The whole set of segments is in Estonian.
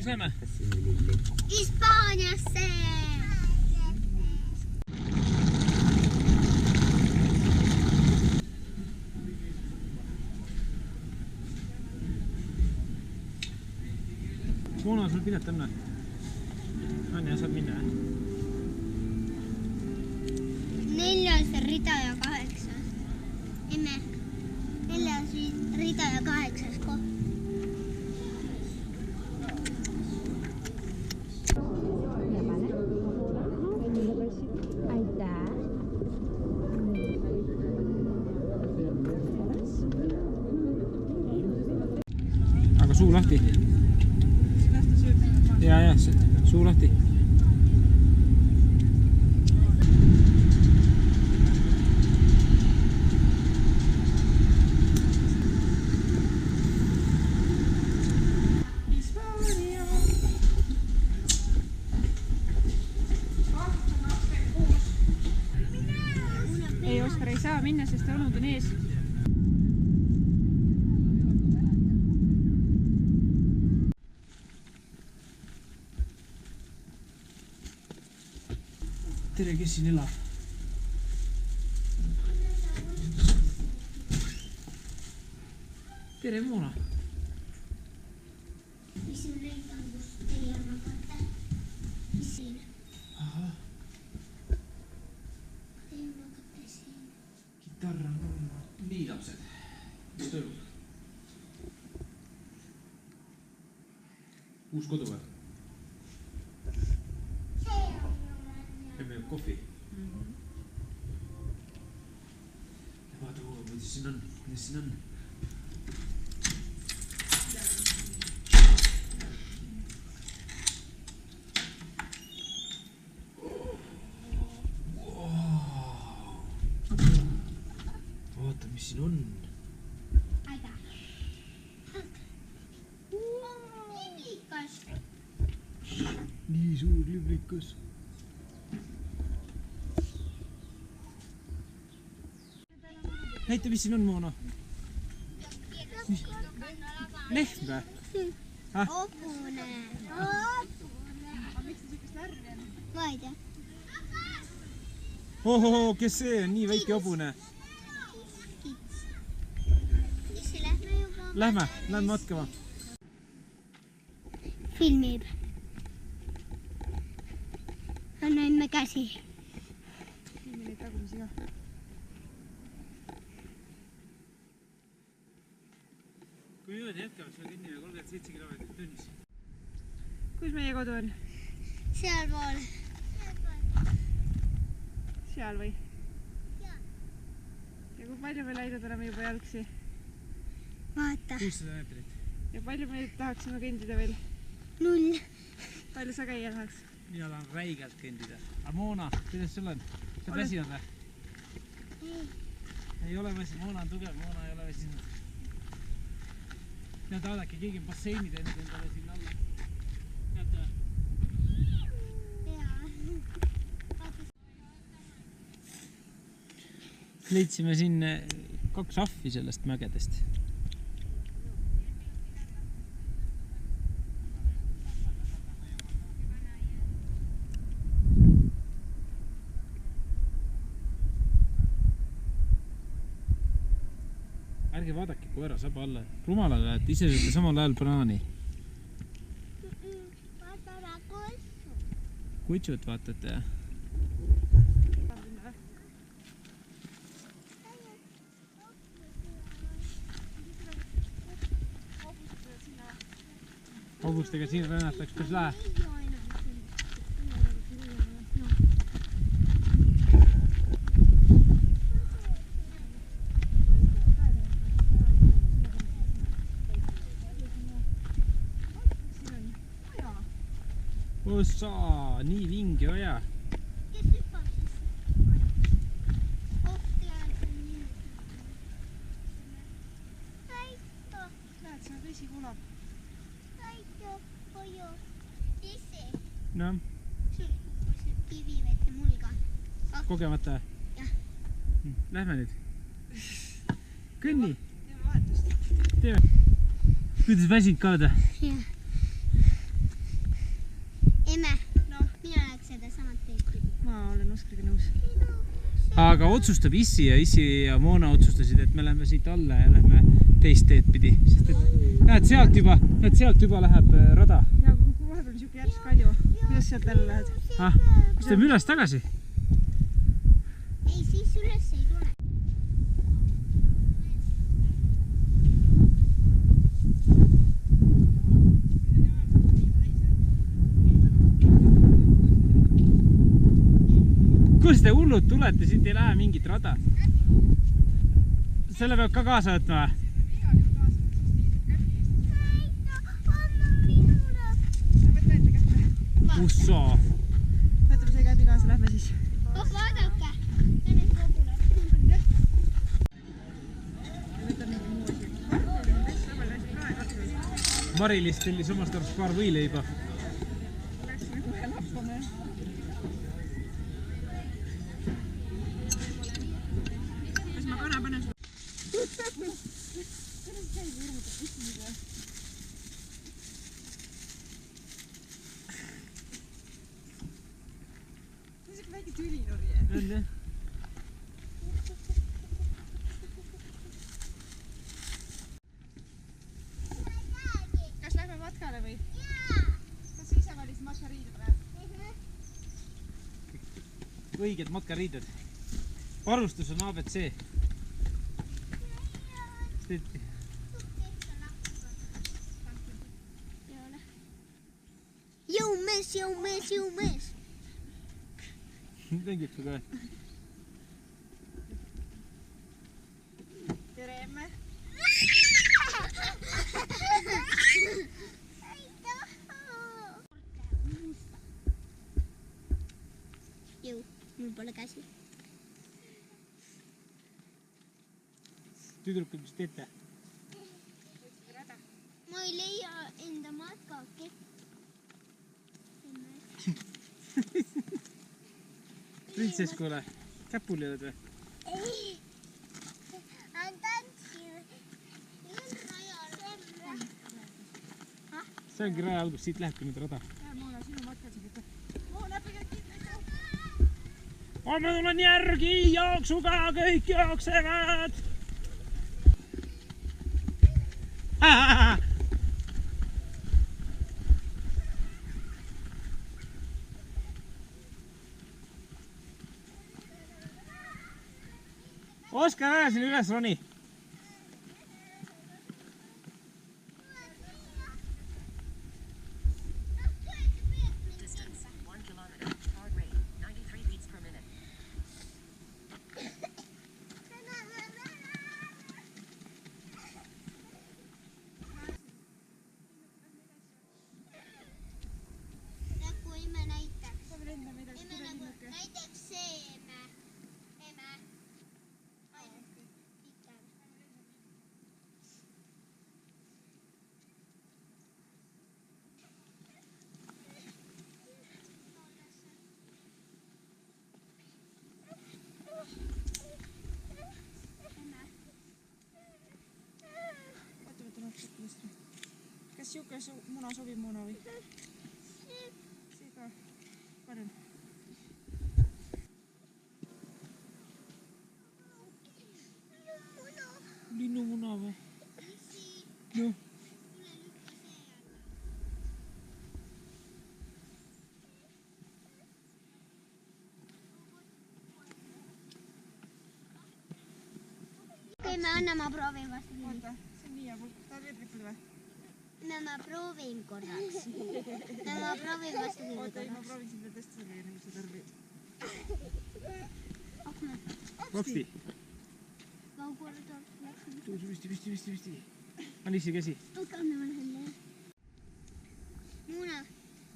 Kus lähme? Hispaaniasse! Moona, sul pilet on? Anja, saab minna? 4. rida ja 8. Emme. 4. rida ja 8. koht. Aga suu lahti. Ja, suu lahti. Ei, Oskar ei saa minna, sest olnud on ees. Tere, kes siin elab? Tere, Moona. Mis siin neid on, kus teie arvate? Mis siin? Aha, Teie arvate siin. kitarr on olnud. Nii, lapsed. Mis toimub? Uus kodu või? Emme jääb kohvi. Ja vaata, mis siin on? Mis siin on? Vaata, mis siin on? Aega. Liblikas. Nii suur liblikas. Näita, mis siin on, Moona? Lehm või? Hobune. Ma ei tea. Ohoho, kes see on? Nii väike hobune. Issi, lähme juba. Lähme matkama. Filmib. Anna emme käsi. Filmi neid tagumisi ka. Kui niimoodi jätkame, siis me kõnnime 37 kilomeetrit tunnis. Kus meie kodu on? Sealpool. Seal või? Ja kui palju me läinud oleme juba jalgsi? Vaata. 600 meetrit. Ja palju me tahaksime kõndida veel? 0. Palju sa käia tahaks? Mina tahan räigelt kõndida. Aga Moona, kuidas sul on? Sa oled väsinud või? Ei ole väsinud. Moona on tugev, Moona ei ole väsinud. Näed, vaadake, keegi on basseini teinud endale sinna alla. Näete või? Leidsime siin 2 ahvi sellest mägedest. Ärge vaadake koera saba alla. Rumalale, et ise sööte samal ajal banaani. Vaatame kutsu. Kutsut vaatate, jah? Hobustega siin rännataks, kus lähe? Ossa, nii vinge oja. Kes hüppab siis? Näed, see on vesi kulab. No, Sul kukkus kivivette mulga. kogemata? Jah. Lähme nüüd. Kõnni. Teeme vahetust. Teeme. Kuidas väsinud ka oled? Jah. aga otsustab Issi ja Moona otsustasid, et me lähme siit alla ja lähme teist teed pidi. Sest et näed, sealt juba läheb rada. Ja kui vahepeal on siuke järsk kalju, kuidas sealt jälle lähed? Kas teeme üles tagasi? Ei, siis üles ei tule. Kus te hullud tulete, siit ei lähe mingit rada. Selle peab ka kaasa võtma või? Usso. Võtame see käbi kaasa, lähme siis. Vaadake. Mari-Liis tellis omast arvast paar võileiba. Läksime kohe lappame. Kas ma kana panen sulle? See on väike tülinurje. On jah? Kas lähme matkale või? Kas sa ise valisid matkariided või? Õiged matkariided. Varustus on ABC. Jõumees. Tengid su ka. Tere, emme. Jõu, mul pole käsi. Tüdrukud, mis teete? Ma ei leia enda matkaketti. Printsess, kuule, käpuli oled või? Ei. On tantsima. See ongi raja algus, siit lähebki nüüd rada. Moona, sinu matkal sa võtta. Moona, pigem kindlasti. Ma tulen järgi jooksuga, kõik jooksevad. Oskar, ära siin üles roni. Distance 1 kilometer. Heart rate 93 beats per minute. Kui me näiteks. Saame lenda midagi. Emme nagu näiteks see emme. Kas siuke muna sobib muna või? See ka. Parem. Linnumuna või? Noh. Kui me anname, ma proovin vastu. Oota, see on nii hea pulk. Tahad veel trippida või? Ma proovin korraks. Ma proovin vastu. Oota, ei, ma proovin sind veel tõsta selle enne, kui sa tarbid. Vapsti. Vaukorda. Visti. Anissi käsi. Muuna,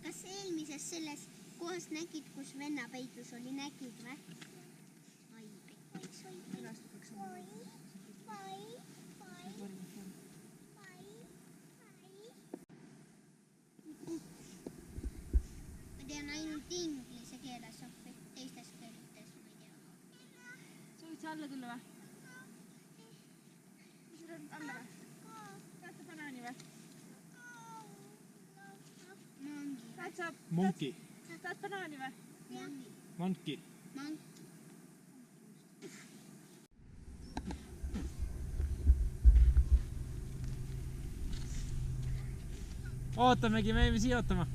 kas eelmises selles kohas nägid, kus venna peitus oli, nägid või? Ma tean ainult inglise keeles õppi, teistes keelites ma ei tea. Soovid sa alla tulla või? Mis sa tahad alla või? Tahad sa banaani või? Monkey. Tahad banaani või? Monkey. Ootamegi, me jäime siia ootama.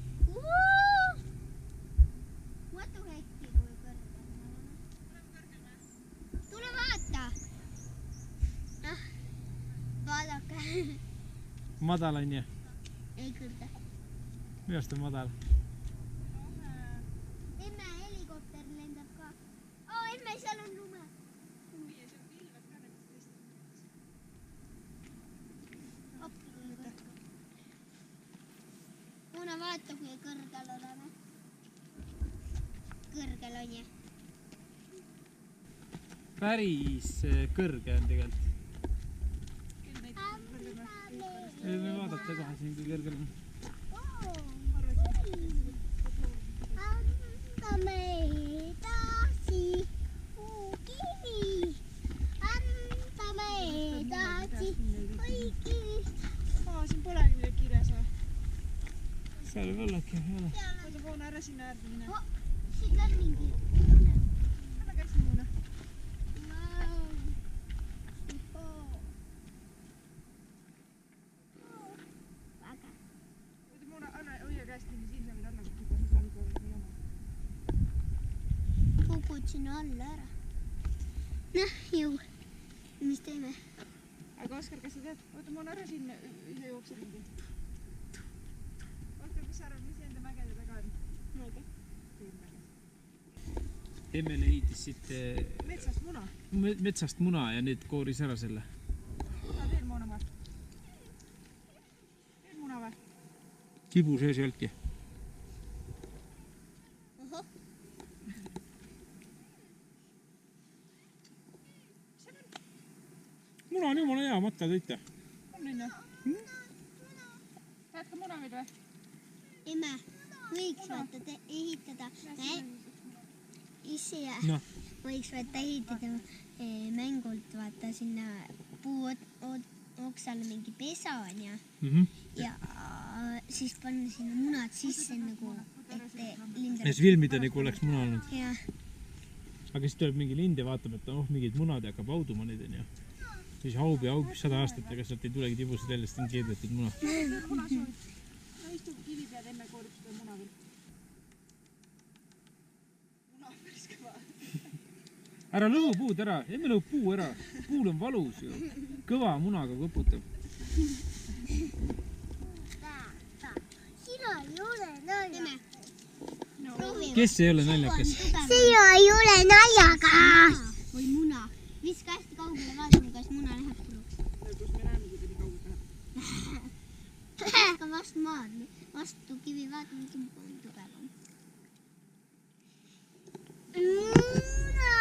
Vaata äkki, kui kõrge. Tule vaata. Vaadake. Madal on ju. Ei kõrge. Minu arust on madal. Emme helikopter lendab ka. Emme, seal on lume. Una vaata, kui kõrgel oleme. Kõrgel on ju. Päris kõrge on tegelikult. Ei me vaadata kohe siin, kui kõrgel on. Anta edasi puukivi. Anta edasi puukivi. Siin polegi midagi kirjas või? Seal võib ollagi, ei ole. Oota, Poona, ära sinna äärde mine. Siit läheb mingi. Anna käsi mulle. Oota, Poona, anna hoia käest mingi siin sa võid alla kukkuda, siis on juba nii oma. Kukud sinna alla ära. Noh, jõu. Mis teeme? Aga Oskar, kas sa tead? Oota, Poona, ära siin ise jookse ringi. Oskar, mis sa arvad, mis enda mägede taga on? Ma ei tea. Emmele heitis siit Metsast muna. metsast muna ja nüüd kooris ära selle. Võta veel Moona või? Veel muna või? Kibu sees ei olnudki. Ohoh. Muna on jumala hea, matta tõite. On linna? Tahad ka muna veel või? Emme, võiks vaata ehitada ise ja Noh, võiks vaata ehitada mängult vaata sinna puu oksale mingi pesa on ja siis panna sinna munad sisse nagu, et lindab. ja siis filmida nagu oleks muna olnud. Jah, Aga siis tuleb mingi lind ja vaatab, et mingid munad ja hakkab hauduma neid on ju. Siis haub 100 aastat, aga sealt ei tulegi tibused jälle, sest on keedetud muna. Muna soovid. No istu kivi pead, emme koorib seda muna veel. Muna on päris kõva. Ära lõhu puud ära, emme lõhu puu ära. Puul on valus ju. Kõva munaga kõputab. sina ei ole naljakas. Kes ei ole naljakas? Sina ei ole naljakas. Või muna. Viska hästi kaugele, vaatame, kas muna läheb puruks. Kus me näeme, kui nii kaugel läheb. Viska vastu maad, vastu kivi, vaatame, kumb on tugevam. Muna!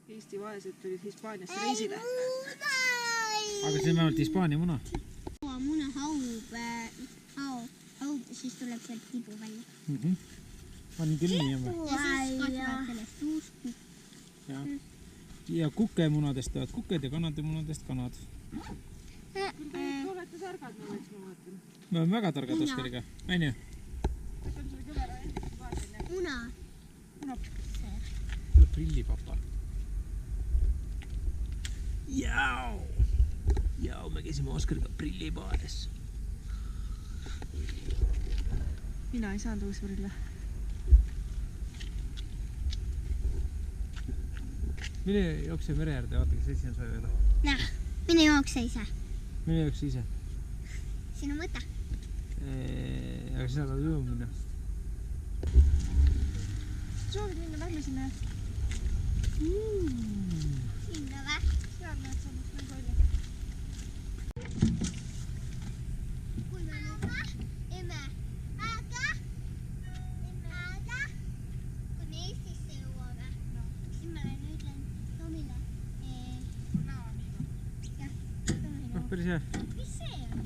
Eesti vaesed tulid Hispaaniasse reisile. Aga see on vähemalt Hispaania muna. Muna haub, siis tuleb sealt tibu välja. On küll nii jämme. Ja siis kasvavad sellest uus kukk. Ja kukemunadest tulevad kuked ja kanademunadest kanad. Te olete targad, ma vaatan. Me oleme väga targad Oskariga, on ju? Võtame selle kõvera vaatan. Muna. Tuleb prillipapa. Jao, me käisime Oskariga prillipaares. Mina ei saanud uusi prille. Mine jookse mere äärde, vaata, kes esi on soe veel. Näh, mine jookse ise. Mine jookse ise. Sinu mõte. Aga sina tahad ujuma minna. Soovid minna, lähme sinna. Sinna vä? Seal näed sa nüüd nagu oli. Kui me nüüd emme, aga kui me Eestisse jõuame, siis ma ütlen Tomile. Jah, Tomile. Päris hea. Mis see on?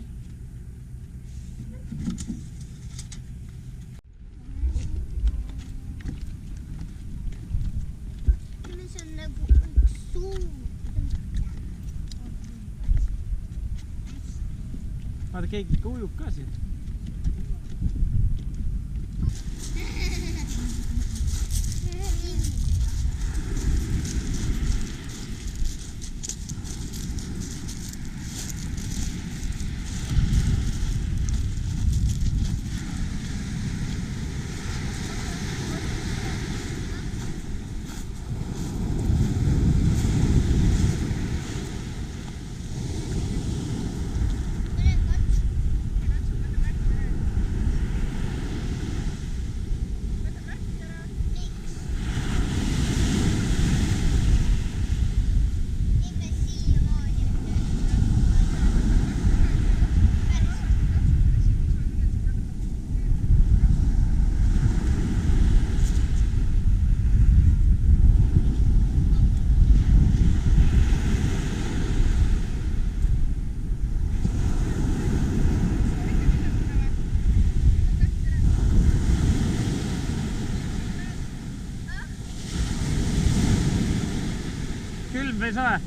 See on nagu üks suur. Vaata, keegi ikka ujub ka siin. päris lahe.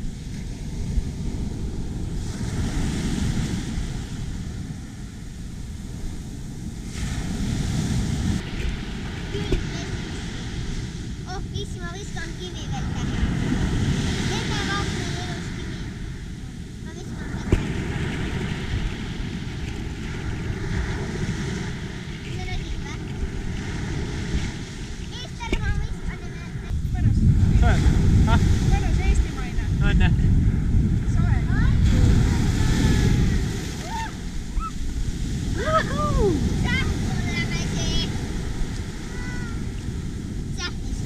Oh, issi, ma viskan kivi vettä. Emme vaatne elus kivi. Ma viskan vettä. Se näkit vä? Eesteri, ma viskan ne. Mõnus. Soe. Ah, Mõnus eestimaine. õnne. Soe.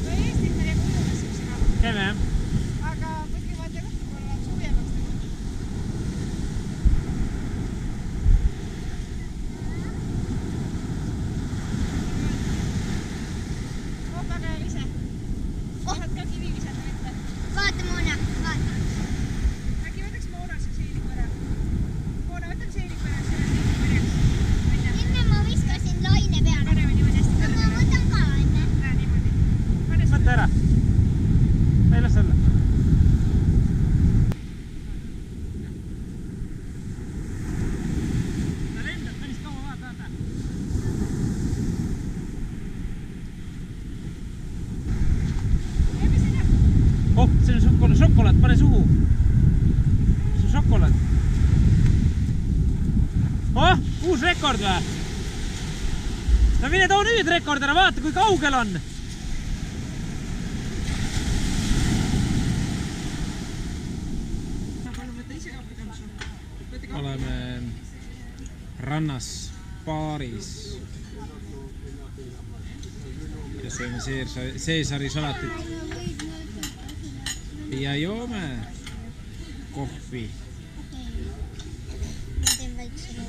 No Eestit me nagu ujumiseks ka. Käime jah. Aga muidugi vaata kõhku poole läheb suvjemaks nagu. Oh, väga hea ise. Tahad ka kivi visata ette? Vaata, Moona, vaata. Äkki võtaks Moona see seeliku ära? Moona, võtame seeliku ära, see on seeliku märjaks. Enne ma viskasin laine peale. Paneme niimoodi hästi No ma kõrgele. võtan ka enne. Näe niimoodi. Pane seda. Võta ära. Ei las olla. Ta lendab päris kaua, vaata. Teeme seda. Oh, see on šokolaad, pane suhu. See on šokolaad. Oh, uus rekord või? No mine too nüüd rekord ära, vaata kui kaugel on. Palun võtta ise kaplikampsu. Võtta kaplikampsu. Oleme rannas baaris ja sööme Seesari salatit ja joome kohvi. Ma teen väikse loo.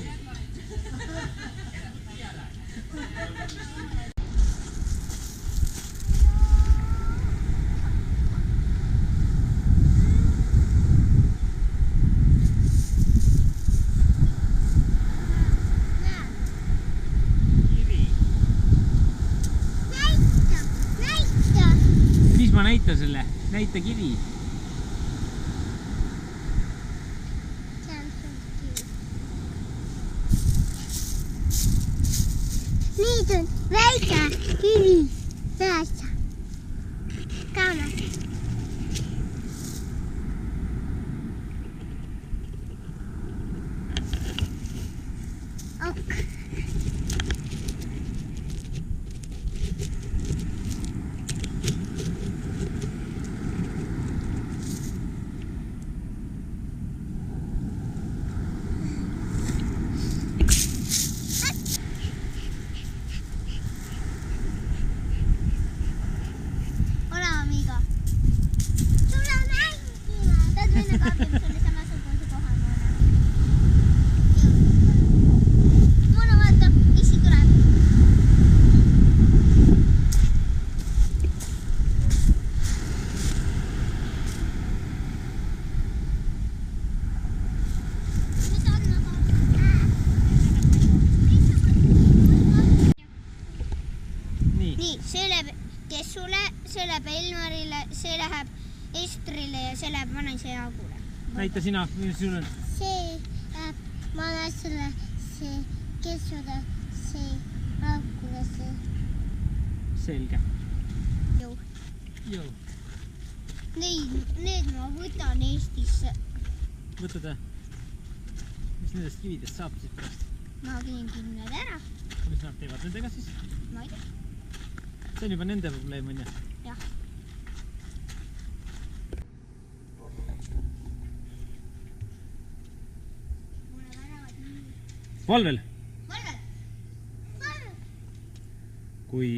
Näita! Mis ma näitan selle? Näita kivi. See on sul kivi. Nüüd on väike kivi päästä. Kaana. Ok. Ole amiga. Tule mängima. Tahad minna kaapima sulle samasuguse koha, Moona? Moona, vaata, issi tuleb. Mis on nagu? Nii. Nii, see läheb Kessule, see läheb Elmarile, see läheb Estrile ja see läheb vanaisa Jaagule. Näita sina, mis sul on. See läheb vanaisale, see Kessule, see Jaagule, see Selge. jõu. Jõu. Need ma võtan Eestisse. Võtad või? Mis nendest kividest saab siis pärast? Ma viingi need ära. Mis nad teevad nendega siis? Ma ei tea. See on juba nende probleem, on ju? Jah. Mulle väravad nii. Valvel. Valvel! Valvel! Kui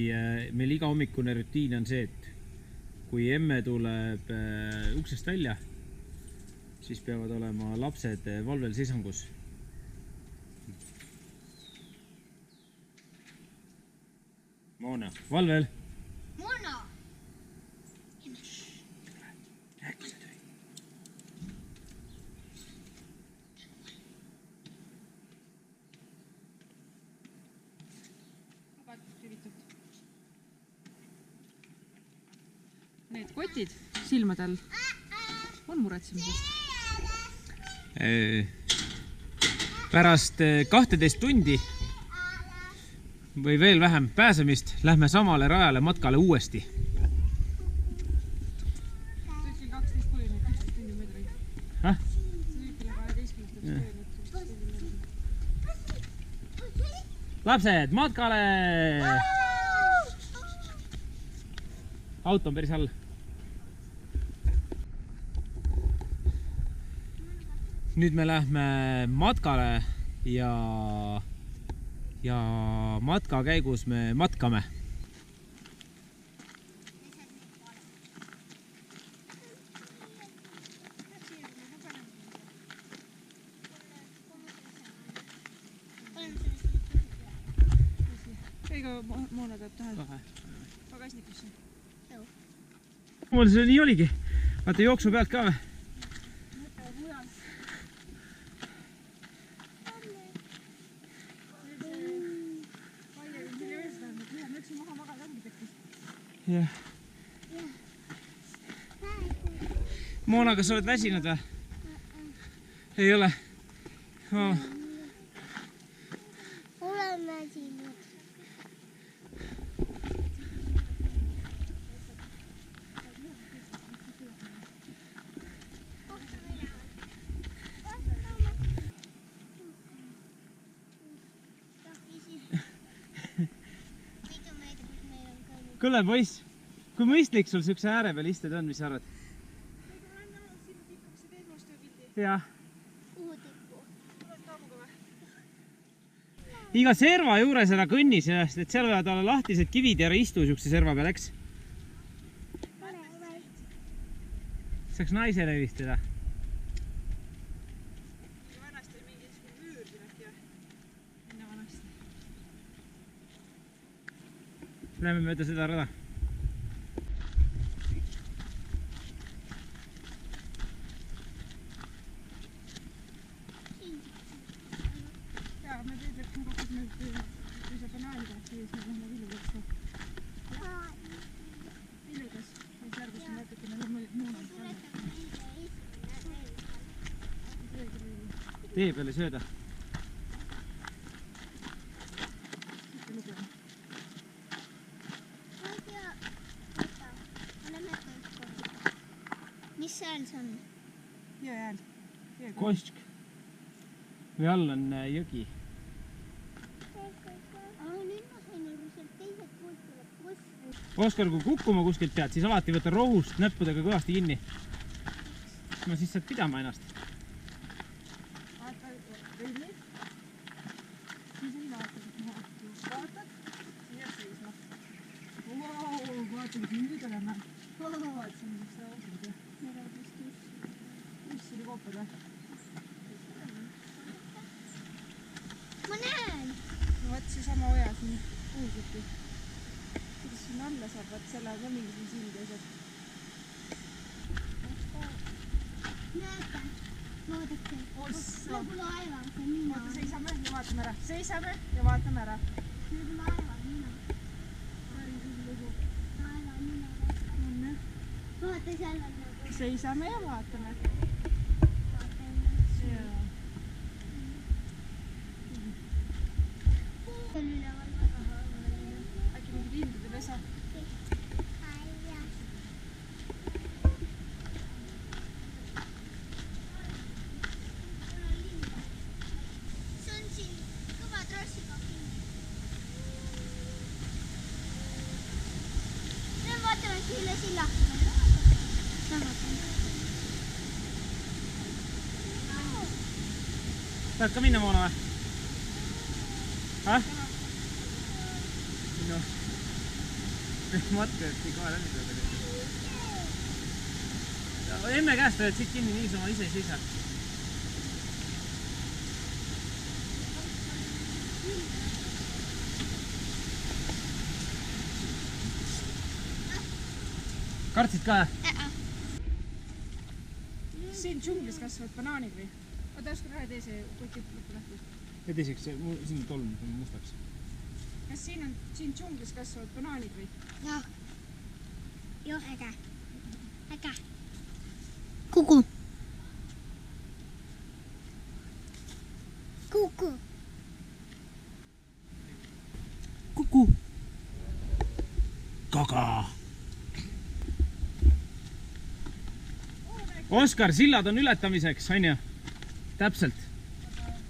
meil iga hommikune rutiin on see, et kui emme tuleb uksest välja, siis peavad olema lapsed valvel seisangus. Moona, valvel. Moona! Need kotid silmade all on muretsemisest. Pärast 12 tundi või veel vähem pääsemist lähme samale rajale matkale uuesti. Sõitsin 12 kuni 11 tundi mööda ringi. Häh? Sõitsin 12 Lapsed, matkale! Auto on päris all. Nüüd me lähme matkale ja matka käigus me matkame. Kõiga Moona peab taha pagasnikusse. Mul see nii oligi. Vaata jooksu pealt ka või? Jah. Moona, kas sa oled väsinud või? Ei ole? Olen väsinud. Kuule poiss, kui mõistlik sul siukse ääre peal istuda on, mis sa arvad? Jah. Iga serva juures ära kõnni sellest, et seal võivad olla lahtised kivid ja ära istu siukse serva peal, eks? Saaks naisele helistada. Vanasti oli mingi müür siin äkki või? Enne vanasti. Lähme mööda seda rada. Jaa, me teedleksime kokku, et kui sa banaani tahad, siis me lähme Villudes. Villudes, siis järgus me natukene Moona. Tee peale sööda. Mis sääl see on? Jõe ääl. Kosk. Või all on jõgi. Nüüd ma sain aru, sealt teiselt poolt tuleb kosk. Oskar, kui kukkuma kuskilt pead, siis alati võta rohust näppudega kõvasti kinni. No siis saad pidama ennast. Vaata, või nüüd. Siis ei vaata, et ma vaatad, siis jääb seisma. Vaata, mis nüüd oleme. Vaatasin, mis sa ootad. Mis oli koopad või? Ma näen! No vaat see sama oja siin puusiti. Kuidas sinna alla saab, vaat selle on ka mingi sildi asjad. Näete? Vaadake. Ossa. Nagu laeval see nina. Vaata, seisame ja vaatame ära. Seisame ja vaatame ära. Nagu laeval nina. Laeval nina. Vaata, seal on nagu. Seisame ja vaatame. Äkki mingi lindude pesa. See on siin kõva trossiga kinni. Nüüd vaatame üle silla. Tahad ka minna, Moona või? Häh? No. Matka, et nii kohe läbi tuleb. Emme käest oled siit kinni, nii sama ise ei seisa. Kartsid ka? Siin džunglis kasvavad banaanid või? Oota, oskar rahe tee see koti lõppu lahti. Ja teiseks, siin on tolm mustaks. Kas siin džunglis kasvavad banaanid või? Jah. Joo, äge. Äge. Kuku. Kuku. Kuku. Kaga. Oskar, sillad on ületamiseks, on ju? Täpselt.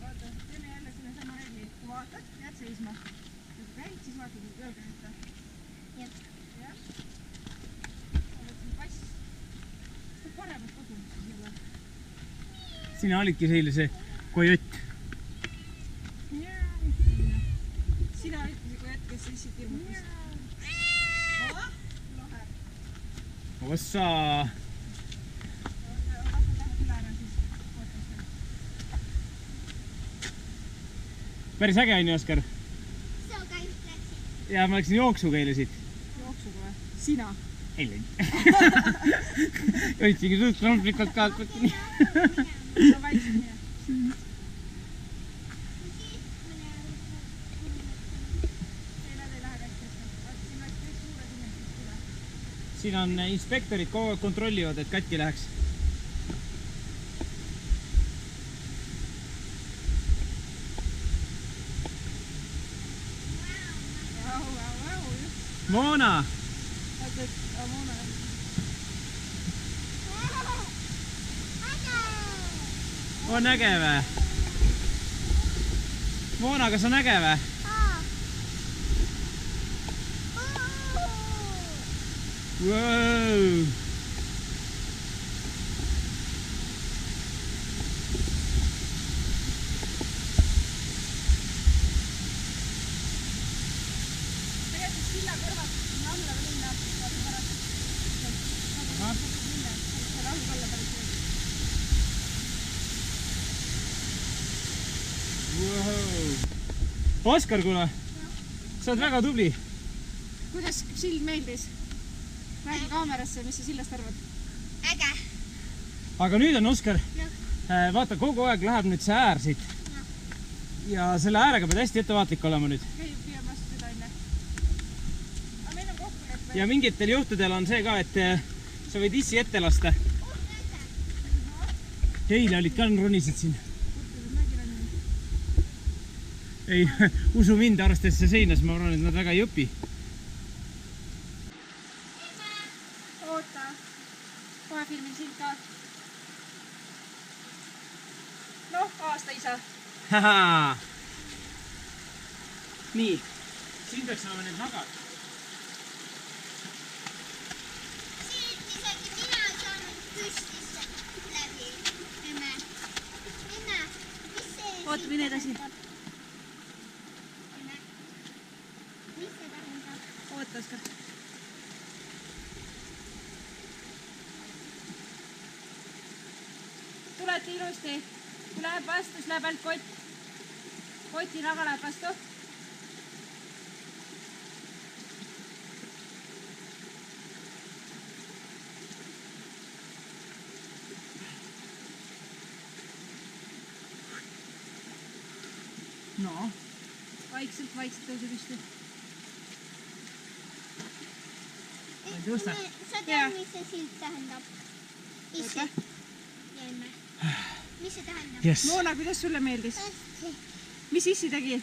Vaata, teeme jälle selle sama reegli. Kui vaatad, jääd seisma. Kui käid, siis vaatad, et jalga ette. Jah. Jah. Oled siin pass. Kui paremat kodumist selle. Sina olidki sellise kojott. Sina ütlesid, kui hetk, kes sissid hirmutas. Lahe. Ossa. Päris äge on ju, Oskar? Soga just läksid. Ja ma läksin jooksuga eile siit. Jooksuga või? Sina? Eile. Jõitsigi suht romplikult kaalt. No vaikselt mine. Nad ei lähe kätte. Siin läks kõik suured inimesed üle. Siin on inspektorid kogu aeg kontrollivad, et katki läheks. Vau, just. Moona! Vaata, et Amona. On äge vä? Moona, kas on äge vä? Wow. Tegelikult silla kõrvalt sinna alla veel minna. Vaata pärast. Ahah. Minna. Seal all alla päris veel. Wow. Oskar, kuule, sa oled väga tubli. Kuidas sild meeldis? Räägi kaamerasse, mis sa sillast arvad? Äge. Aga nüüd on, Oskar, Jah. vaata, kogu aeg läheb nüüd see äär siit. Ja selle äärega pead hästi ettevaatlik olema nüüd. Käib püüab vastu seda enne. Aga meil on kokkuleppe. Ja mingitel juhtudel on see ka, et sa võid issi ette lasta. Eile olid ka ronisid siin. Ei, usu mind, arvestades see seinas, ma arvan, et nad väga ei õpi. Oota. Kohe filmin sind ka. Noh, aasta isa. Haha. Nii, siin peaks olema need nagad. Siin isegi mina ei saanud püstisse läbi. Emme, mis see... Oota, mine edasi. Emme, mis see tähendab? Oota, Oskar. Tulete ilusti. Kui läheb vastu, siis läheb ainult kott. Koti naga läheb vastu. No. Vaikselt tõuse püsti. Ei tõsta. Sa Jaa. tead, mis see silt tähendab? Issi. Oota. Ja emme. Mis see tähendab? Yes. Moona, kuidas sulle meeldis? Hästi. Mis issi tegi?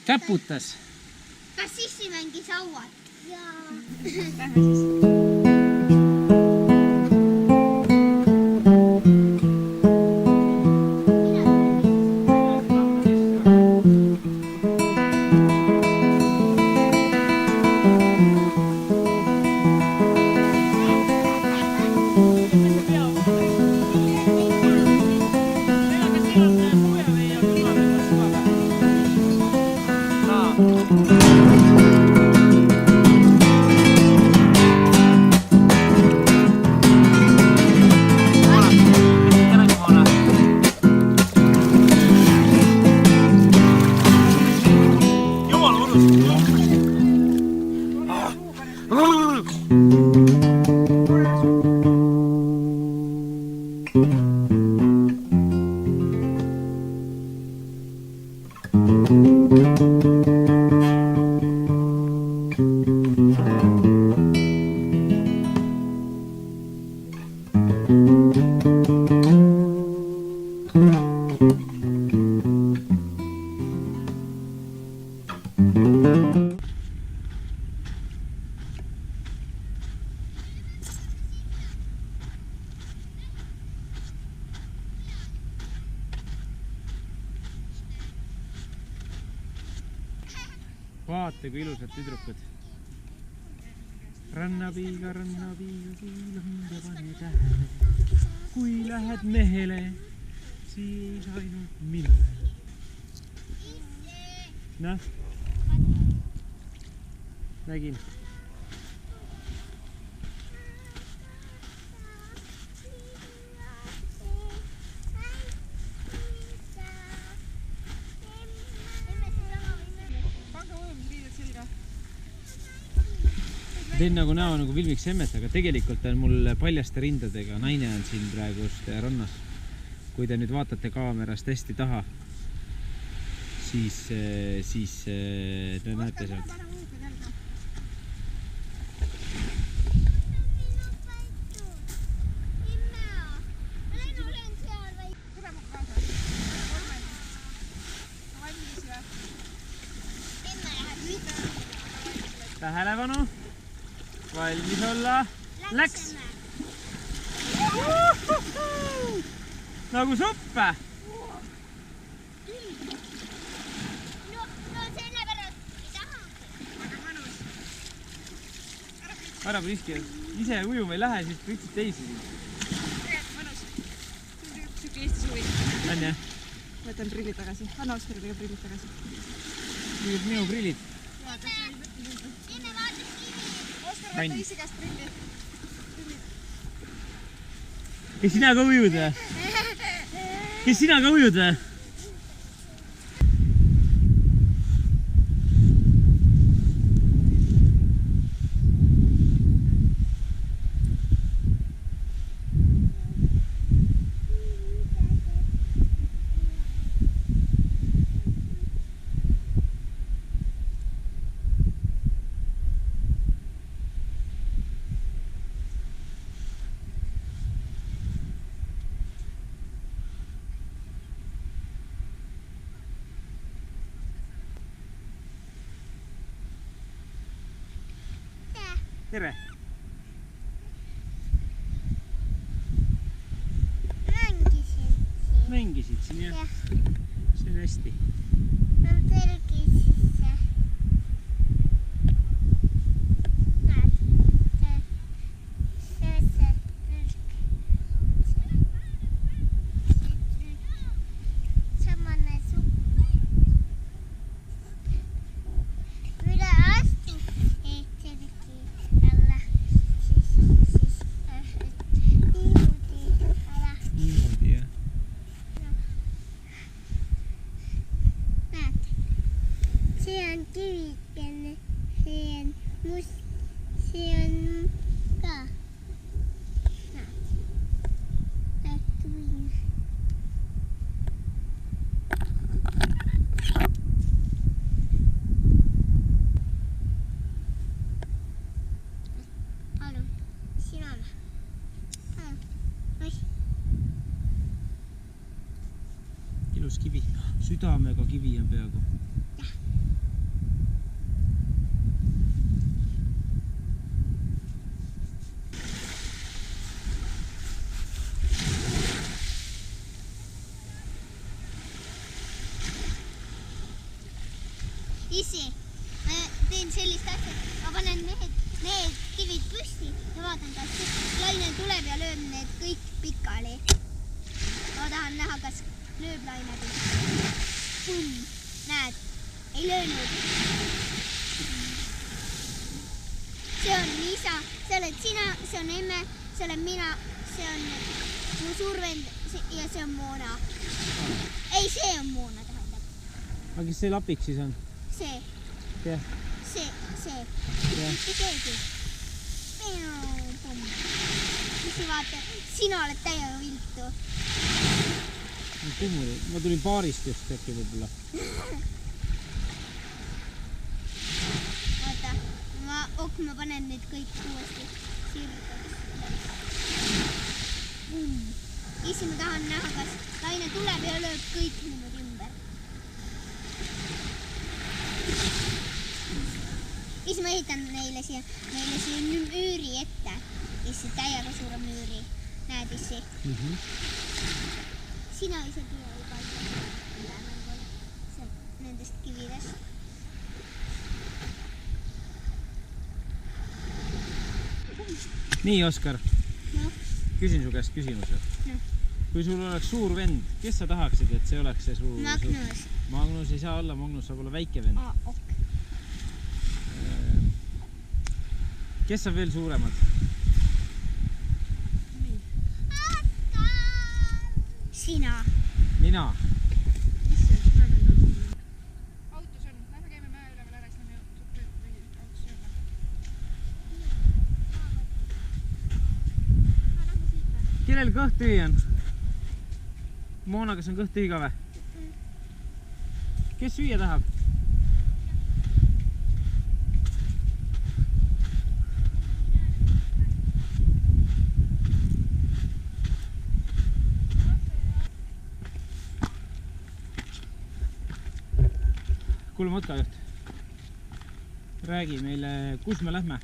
Käputas. Kas Issi mängis hauad? Jaa. Lähme siis. vaata, kui ilusad tüdrukud. Rannapiiga kuula mind ja pane tähele. Kui lähed mehele, siis ainult minule. Noh, nägin. Teen nagu näo nagu filmiks emmet, aga tegelikult on mul paljaste rindadega naine on siin praegust rannas. Kui te nüüd vaatate kaamerast hästi taha, siis te näete sealt. Tähelepanu! Valmis olla. Läks! Nagu suppe! No sellepärast ei tahagi. Aga mõnus. Ära priski, ise ujuma ei lähe, siis pritsid teisi. Mõnus. See on siuke Eesti suvi. On jah? Võtan prillid tagasi. Anna Oskarile ka prillid tagasi. Nüüd minu prillid. Jaa, kas sa ei võtta prillid? Emme vaatas kivi. Oskar, võta ise käest prillid. Kes sina ka ujud või? Kes sina ka ujud või? Tere! Mängisid siin jah? See on hästi. Ma tõrgin sisse. Näed, see tõrg. Samane supp. Üle astus tõrgi alla. Siis niimoodi ära. Niimoodi jah. Näed, see on kivikene, see on must, see on ka. Näed, tuline. Palun, sina ole. Palun, ois. Ilus kivi. Südamega kivi on peaaegu. Issi, ma teen sellist asja, ma panen need kivid püsti ja vaatan, kas laine tuleb ja lööb need kõik pikali. Ma tahan näha, kas lööb laine pikali. Pumm, näed, ei löönud. See on Liisa, see oled sina, see on emme, see olen mina, see on mu suurvend ja see on Moona. Ei, see on Moona tähendab. Aga kes see lapik siis on? See. Jah. See. Jah. Mitte keegi. Mis vaata, sina oled täiega viltu. Ma tulin baarist just äkki võib-olla. Vaata, ma panen nüüd kõik uuesti sirgeks. Issi, ma tahan näha, kas laine tuleb. kõik niimoodi ümber. Siis ma ehitan neile siia müüri ette. Issi täiega suure müüri. Näed issi? Sina isegi ei paika nendest kividest. Nii, Oskar, No, küsin su käest küsimuse. no. Kui sul oleks suur vend, kes sa tahaksid, et see oleks see su... Magnus. Magnus ei saa olla, Magnus saab olla väike vend. Ok. Kes on veel suuremad? Sina. Mina. Autos on. Lähme käime mäe üleval ära, siis lähme suppi või autos sööma. Kellel kõht tühi on? Moona, kas on kõht tühi ka või? Kes süüa tahab? Kuule, Motkajuht, räägi meile, kus me lähme?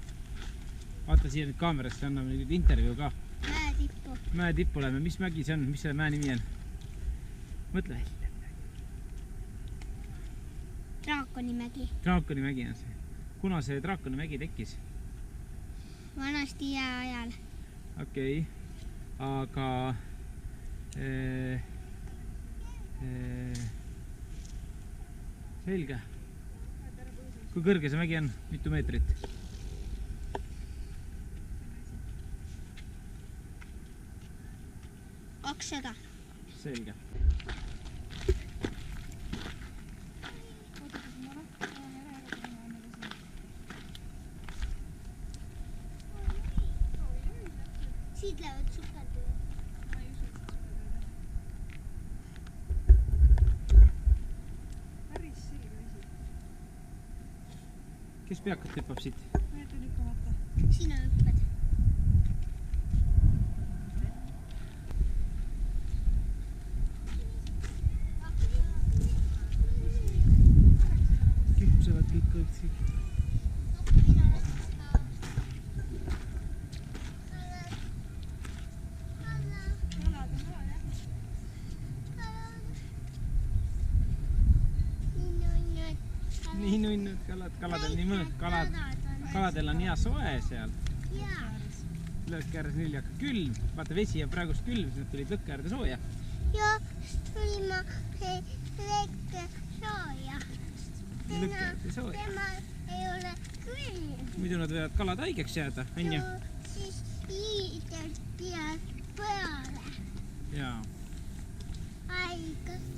Vaata siia nüüd kaamerast, anname nüüd intervjuu ka. Mäetippu. Mäe tippu lähme, mis mägi see on, mis selle mäe nimi on? Mõtle välja. Draakonimägi. Draakonimägi on see. Kuna see Draakonimägi tekkis? Vanasti jää ajal. Okei. Aga... Selge. Kui kõrge see mägi on? Mitu meetrit? Kakssada. Selge. Siit lähevad sukelduja. Päris selge vesi. Kes peakad tippab siit? Need on lükkamata. Sina hüppad. Küpsevad kõik õigsi. Nii nunnud kalad, kaladel nii mõnus, kaladel on hea soe seal. Jaa. Lõkke ääres neil hakka külm, vaata vesi on praegust külm, siis nad tulid lõkke äärde sooja. Just tulima vekke sooja. Lõkke äärde sooja. Tema ei ole külm. Muidu nad võivad kalad haigeks jääda, on ju? Siis liidelt pead peale. Jaa. Haigeks.